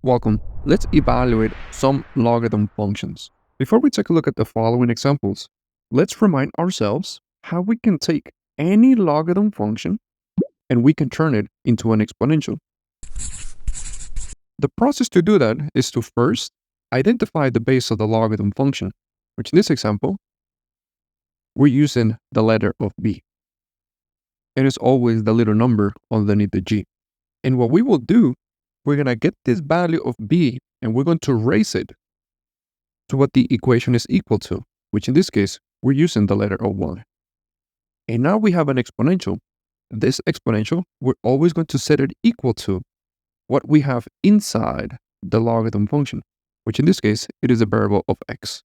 Welcome. Let's evaluate some logarithm functions. Before we take a look at the following examples, let's remind ourselves how we can take any logarithm function and we can turn it into an exponential. The process to do that is to first identify the base of the logarithm function, which in this example, we're using the letter of b. It is always the little number underneath the g. And what we will do, we're going to get this value of b and we're going to raise it to what the equation is equal to, which in this case, we're using the letter of y. And now we have an exponential. This exponential, we're always going to set it equal to what we have inside the logarithm function, which in this case, it is a variable of x.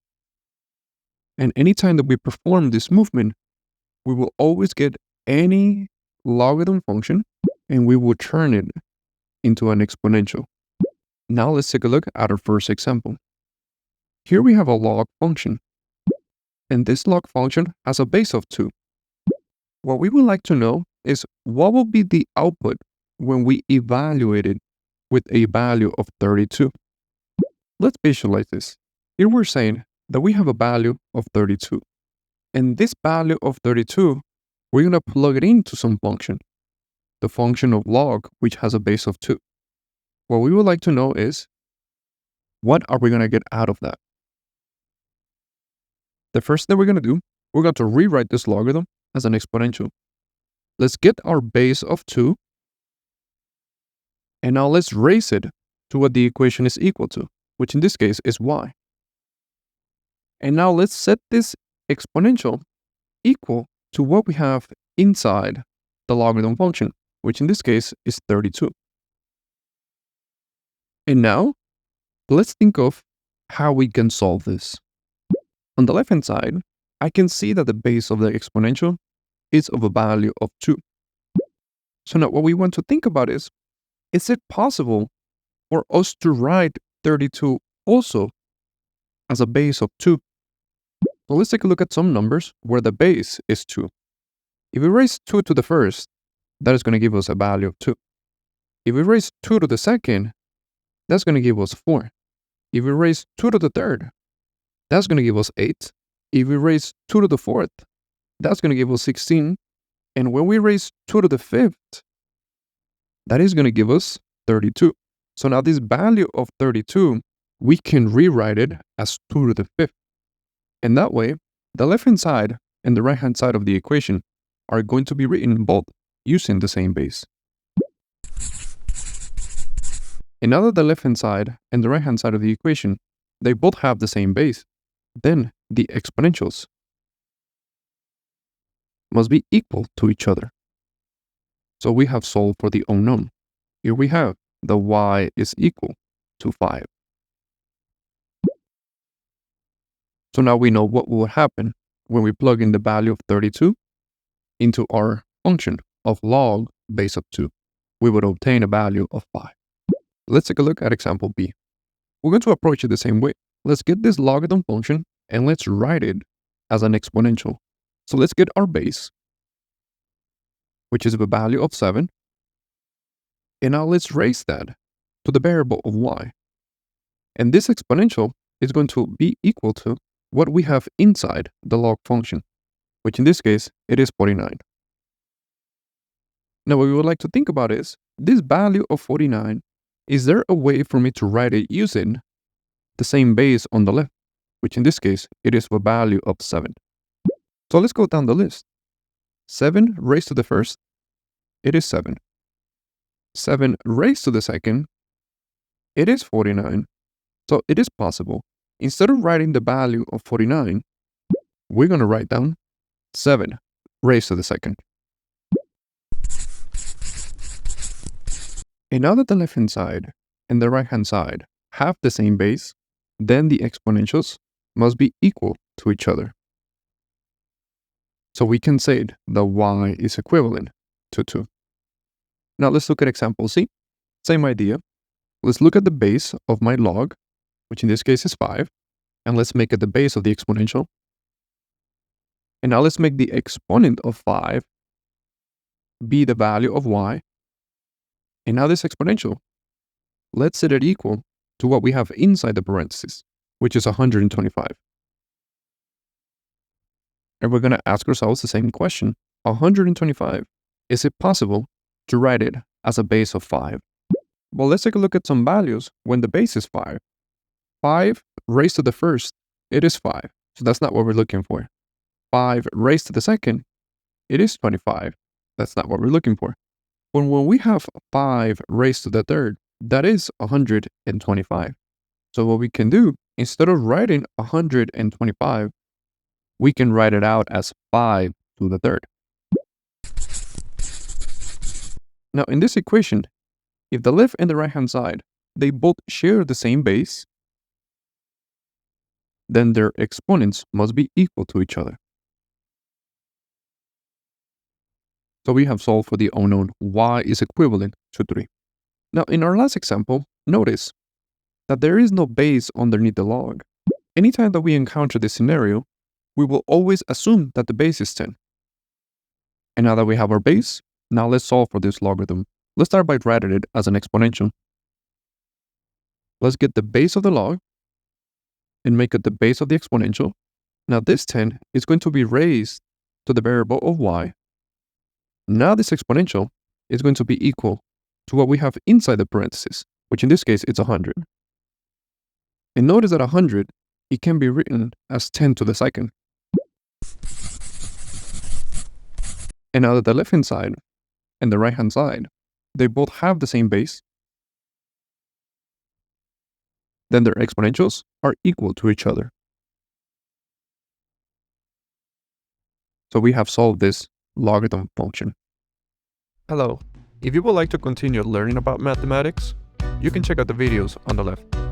And anytime that we perform this movement, we will always get any logarithm function and we will turn it into an exponential. Now let's take a look at our first example. Here we have a log function, and this log function has a base of 2. What we would like to know is what will be the output when we evaluate it with a value of 32. Let's visualize this. Here we're saying that we have a value of 32. And this value of 32, we're going to plug it into some function, the function of log, which has a base of 2. What we would like to know is, what are we going to get out of that? The first thing we're going to do, we're going to rewrite this logarithm as an exponential. Let's get our base of 2. And now let's raise it to what the equation is equal to, which in this case is y. And now let's set this exponential equal to what we have inside the logarithm function, which in this case is 32. And now, let's think of how we can solve this. On the left-hand side, I can see that the base of the exponential is of a value of 2. So now what we want to think about is it possible for us to write 32 also as a base of 2? So let's take a look at some numbers where the base is 2. If we raise 2 to the first, that is going to give us a value of 2. If we raise 2 to the second, that's going to give us 4. If we raise 2 to the third, that's going to give us 8. If we raise 2 to the fourth, that's going to give us 16. And when we raise 2 to the fifth, that is going to give us 32. So now this value of 32, we can rewrite it as 2 to the fifth. And that way, the left-hand side and the right-hand side of the equation are going to be written both using the same base. And now that the left-hand side and the right-hand side of the equation, they both have the same base, then the exponentials must be equal to each other. So we have solved for the unknown. Here we have the y is equal to 5. So now we know what will happen when we plug in the value of 32 into our function of log base of 2. We would obtain a value of 5. Let's take a look at example B. We're going to approach it the same way. Let's get this logarithm function and let's write it as an exponential. So let's get our base, which is a value of 7. And now let's raise that to the variable of y. And this exponential is going to be equal to what we have inside the log function, which in this case, it is 49. Now what we would like to think about is, this value of 49, is there a way for me to write it using the same base on the left, which in this case, it is a value of 7. So let's go down the list. 7 raised to the first, it is 7. 7 raised to the second, it is 49. So it is possible. Instead of writing the value of 49, we're going to write down 7 raised to the second. And now that the left-hand side and the right-hand side have the same base, then the exponentials must be equal to each other. So we can say that y is equivalent to 2. Now let's look at example C. Same idea. Let's look at the base of my log, which in this case is 5, and let's make it the base of the exponential. And now let's make the exponent of 5 be the value of y. And now this exponential, let's set it equal to what we have inside the parentheses, which is 125. And we're going to ask ourselves the same question. 125, is it possible to write it as a base of 5? Well, let's take a look at some values when the base is 5. 5 raised to the first, it is 5. So that's not what we're looking for. 5 raised to the second, it is 25. That's not what we're looking for. But when we have 5 raised to the third, that is 125. So what we can do, instead of writing 125, we can write it out as 5 to the third. Now in this equation, if the left and the right hand side, they both share the same base, then their exponents must be equal to each other. So we have solved for the unknown y is equivalent to 3. Now in our last example, notice that there is no base underneath the log. Anytime that we encounter this scenario, we will always assume that the base is 10. And now that we have our base, now let's solve for this logarithm. Let's start by writing it as an exponential. Let's get the base of the log and make it the base of the exponential. Now this 10 is going to be raised to the variable of y. Now this exponential is going to be equal to what we have inside the parentheses, which in this case it's 100. And notice that 100, it can be written as 10 to the second. And now that the left-hand side and the right-hand side, they both have the same base, then their exponentials are equal to each other. So we have solved this logarithm function. Hello. If you would like to continue learning about mathematics, you can check out the videos on the left.